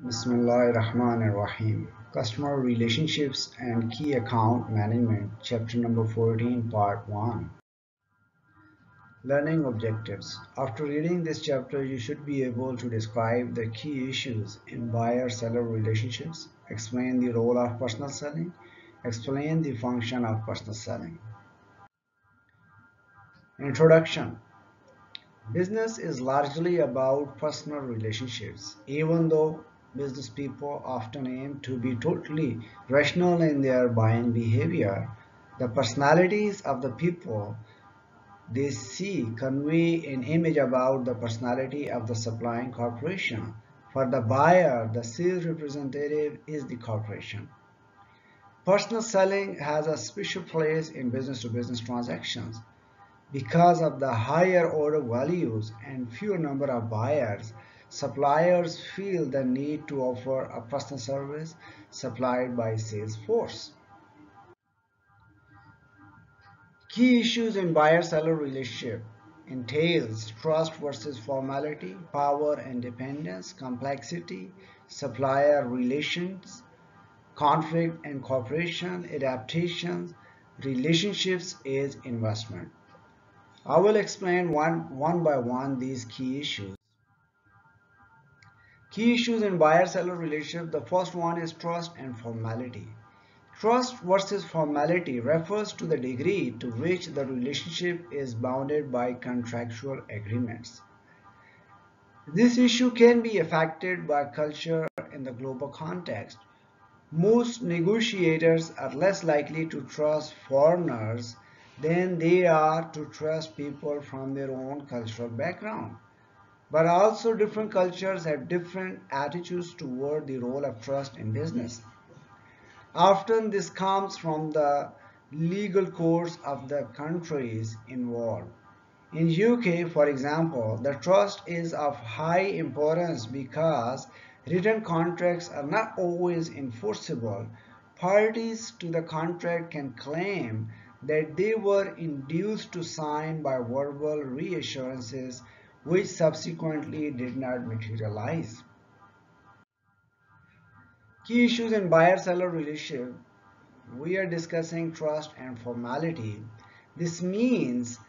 Bismillahirrahmanirrahim. Customer Relationships and Key Account Management, Chapter number 14, Part 1. Learning Objectives. After reading this chapter, you should be able to describe the key issues in buyer-seller relationships, explain the role of personal selling, explain the function of personal selling. Introduction. Business is largely about personal relationships, even though business people often aim to be totally rational in their buying behavior. The personalities of the people they see convey an image about the personality of the supplying corporation. For the buyer, the sales representative is the corporation. Personal selling has a special place in business-to-business transactions. Because of the higher order values and fewer number of buyers, suppliers feel the need to offer a personal service supplied by sales force. Key issues in buyer-seller relationship entails trust versus formality, power and dependence, complexity, supplier relations, conflict and cooperation, adaptations, relationships is investment. I will explain one by one these key issues. Key issues in buyer-seller relationship. The first one is trust and formality. Trust versus formality refers to the degree to which the relationship is bounded by contractual agreements. This issue can be affected by culture in the global context. Most negotiators are less likely to trust foreigners than they are to trust people from their own cultural background. But also different cultures have different attitudes toward the role of trust in business. Often this comes from the legal codes of the countries involved. In UK, for example, the trust is of high importance because written contracts are not always enforceable. Parties to the contract can claim that they were induced to sign by verbal reassurances which subsequently did not materialize. Key issues in buyer-seller relationship. We are discussing trust and formality. This means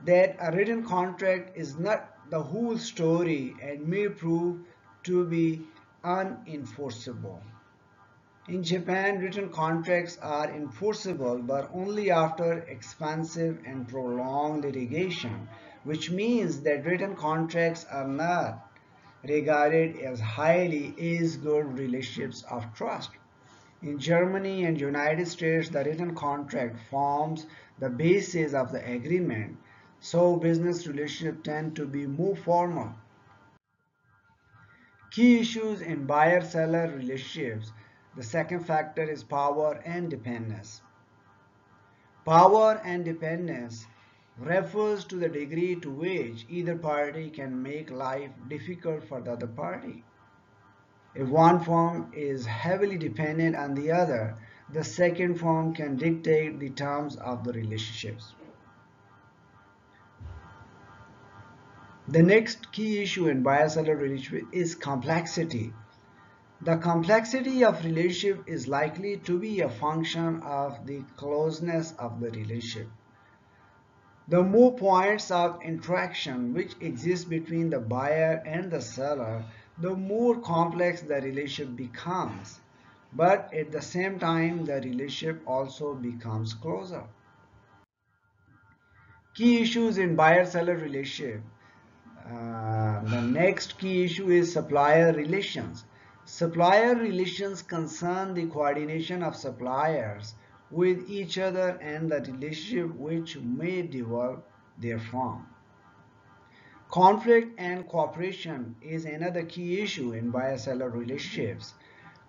that a written contract is not the whole story and may prove to be unenforceable. In Japan, written contracts are enforceable but only after expensive and prolonged litigation, which means that written contracts are not regarded as highly as good relationships of trust. In Germany and United States, the written contract forms the basis of the agreement, so business relationships tend to be more formal. Key issues in buyer-seller relationships. The second factor is power and dependence. Power and dependence refers to the degree to which either party can make life difficult for the other party. If one firm is heavily dependent on the other, the second firm can dictate the terms of the relationships. The next key issue in buyer-seller relationship is complexity. The complexity of relationship is likely to be a function of the closeness of the relationship. The more points of interaction which exist between the buyer and the seller, the more complex the relationship becomes. But at the same time, the relationship also becomes closer. Key issues in buyer-seller relationship. The next key issue is supplier relations. Supplier relations concern the coordination of suppliers with each other and the relationship which may develop therefrom. Conflict and cooperation is another key issue in buyer-seller relationships.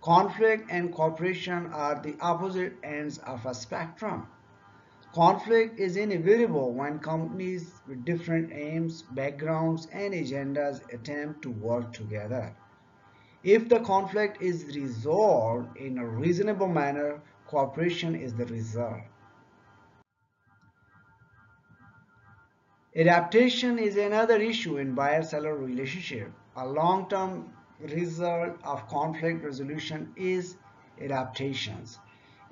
Conflict and cooperation are the opposite ends of a spectrum. Conflict is inevitable when companies with different aims, backgrounds, and agendas attempt to work together. If the conflict is resolved in a reasonable manner, cooperation is the result. Adaptation is another issue in buyer-seller relationship. A long-term result of conflict resolution is adaptations.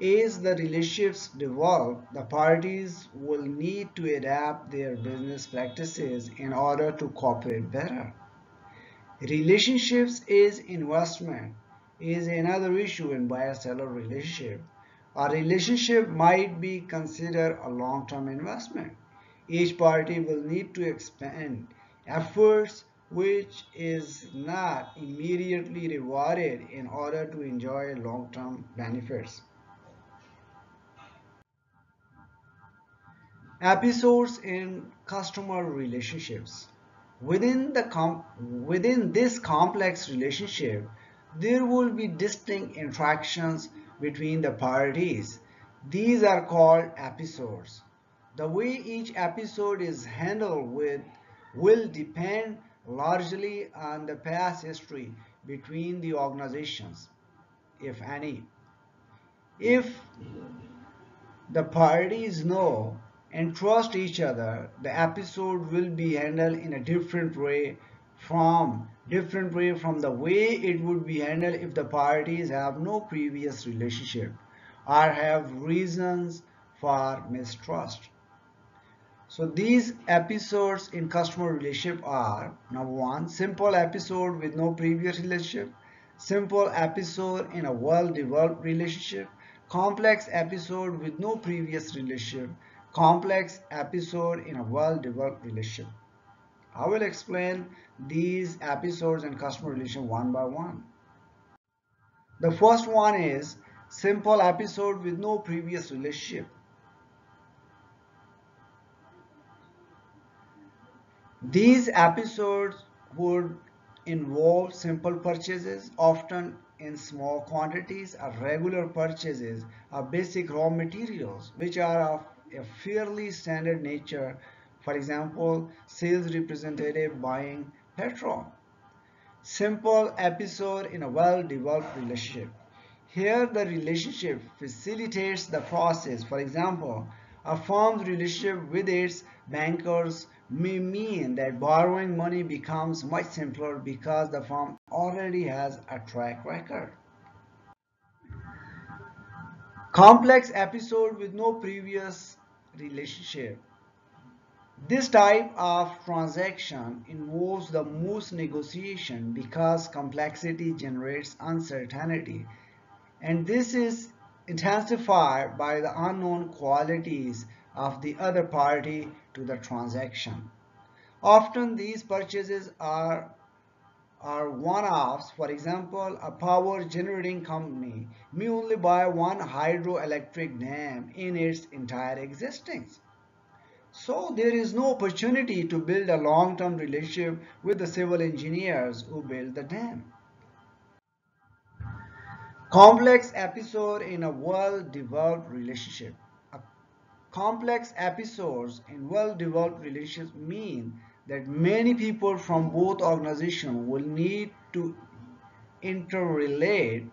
As the relationships develop, the parties will need to adapt their business practices in order to cooperate better. Relationships is investment is another issue in buyer-seller relationship. A relationship might be considered a long-term investment. Each party will need to expend efforts which is not immediately rewarded in order to enjoy long-term benefits. Episodes in customer relationships. Within this complex relationship, there will be distinct interactions between the parties. These are called episodes. The way each episode is handled will depend largely on the past history between the organizations, if any. If the parties know and trust each other, the episode will be handled in a different way from the way it would be handled if the parties have no previous relationship or have reasons for mistrust. So these episodes in customer relationship are: number one, simple episode with no previous relationship; simple episode in a well-developed relationship; complex episode with no previous relationship; complex episode in a well-developed relationship. I will explain these episodes in customer relation one by one. The first one is simple episode with no previous relationship. These episodes would involve simple purchases, often in small quantities, or regular purchases of basic raw materials, which are of a fairly standard nature. For example, sales representative buying petrol. Simple episode in a well-developed relationship. Here the relationship facilitates the process. For example, a firm's relationship with its bankers may mean that borrowing money becomes much simpler because the firm already has a track record. Complex episode with no previous relationship. This type of transaction involves the most negotiation because complexity generates uncertainty, and this is intensified by the unknown qualities of the other party to the transaction. Often these purchases are one-offs. For example, a power generating company may only buy one hydroelectric dam in its entire existence. So there is no opportunity to build a long-term relationship with the civil engineers who build the dam. Complex episode in a well-developed relationship. Complex episodes in well-developed relationships mean that many people from both organizations will need to interrelate,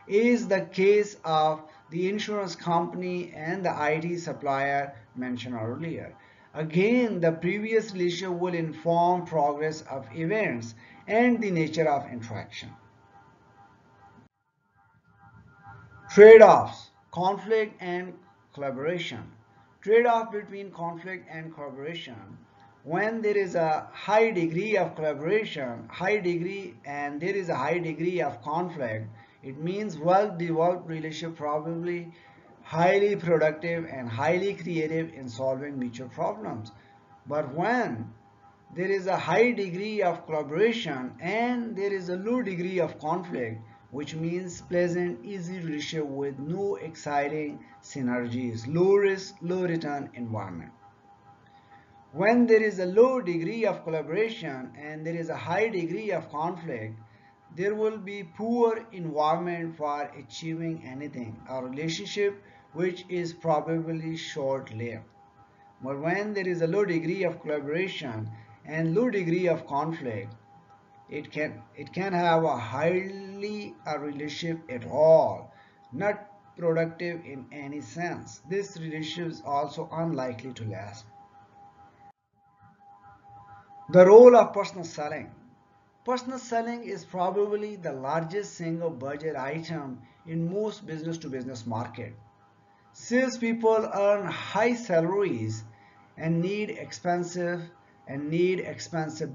is the case of the insurance company and the IT supplier mentioned earlier. Again, the previous relationship will inform progress of events and the nature of interaction. Trade-offs, conflict and collaboration. Trade-off between conflict and collaboration. When there is a high degree of collaboration, high degree, and there is a high degree of conflict, it means well-developed relationship probably highly productive and highly creative in solving mutual problems. But when there is a high degree of collaboration and there is a low degree of conflict, which means pleasant, easy relationship with no exciting synergies, low risk, low return environment. When there is a low degree of collaboration and there is a high degree of conflict, there will be poor environment for achieving anything, a relationship which is probably short-lived. But when there is a low degree of collaboration and low degree of conflict, it can have a highly a relationship at all, not productive in any sense. This relationship is also unlikely to last. The role of personal selling. Personal selling is probably the largest single budget item in most business to business market. Salespeople earn high salaries and need expensive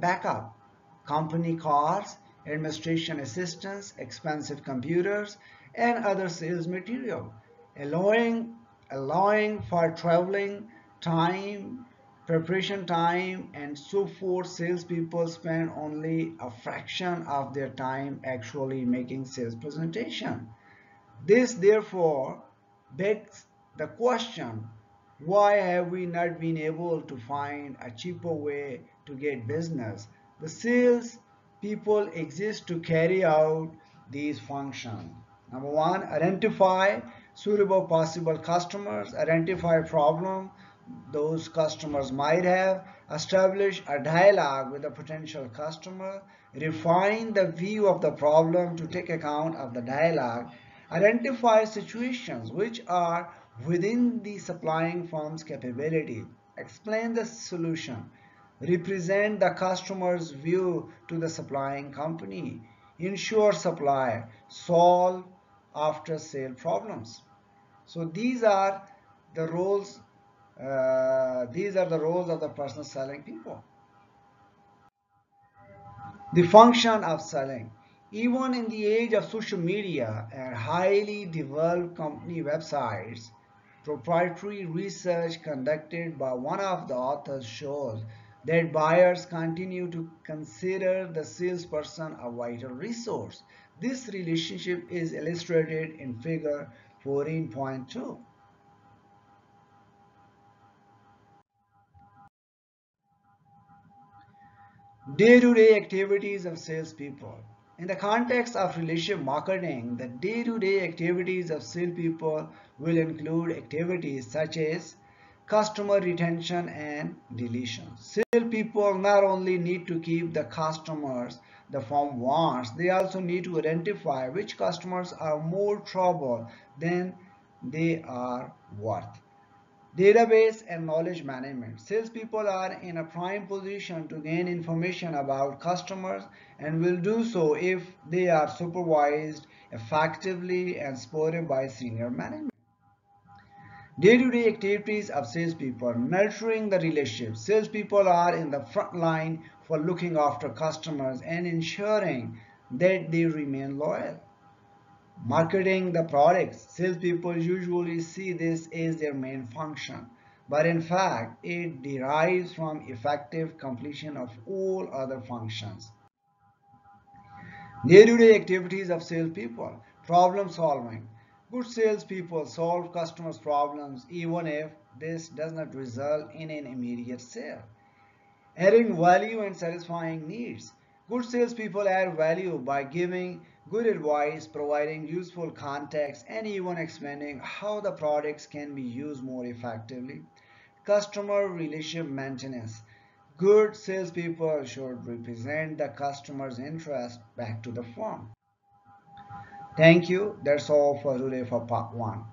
backup, company cars, administration assistants, expensive computers, and other sales material, allowing allowing for traveling time, preparation time, and so forth. Salespeople spend only a fraction of their time actually making sales presentation. This therefore begs the question, why have we not been able to find a cheaper way to get business? The sales people exist to carry out these functions. Number one, identify suitable possible customers, identify problem those customers might have, establish a dialogue with a potential customer, refine the view of the problem to take account of the dialogue, identify situations which are within the supplying firm's capability, explain the solution, represent the customer's view to the supplying company, ensure supply, solve after sale problems. So the roles these are the roles of the person selling people. The function of selling. Even in the age of social media and highly developed company websites, proprietary research conducted by one of the authors shows that buyers continue to consider the salesperson a vital resource. This relationship is illustrated in figure 14.2. Day-to-day activities of salespeople. In the context of relationship marketing, the day-to-day activities of salespeople will include activities such as customer retention and deletion. Salespeople not only need to keep the customers the firm wants, they also need to identify which customers are more trouble than they are worth. Database and knowledge management. Salespeople are in a prime position to gain information about customers and will do so if they are supervised effectively and supported by senior management. Day-to-day activities of salespeople, nurturing the relationship. Salespeople are in the front line for looking after customers and ensuring that they remain loyal. Marketing the products. Salespeople usually see this as their main function, but in fact, it derives from effective completion of all other functions. Day-to-day activities of salespeople. Problem solving. Good salespeople solve customers' problems even if this does not result in an immediate sale. Adding value and satisfying needs. Good salespeople add value by giving good advice, providing useful context, and even explaining how the products can be used more effectively. Customer relationship maintenance. Good salespeople should represent the customer's interest back to the firm. Thank you. That's all for today for part 1.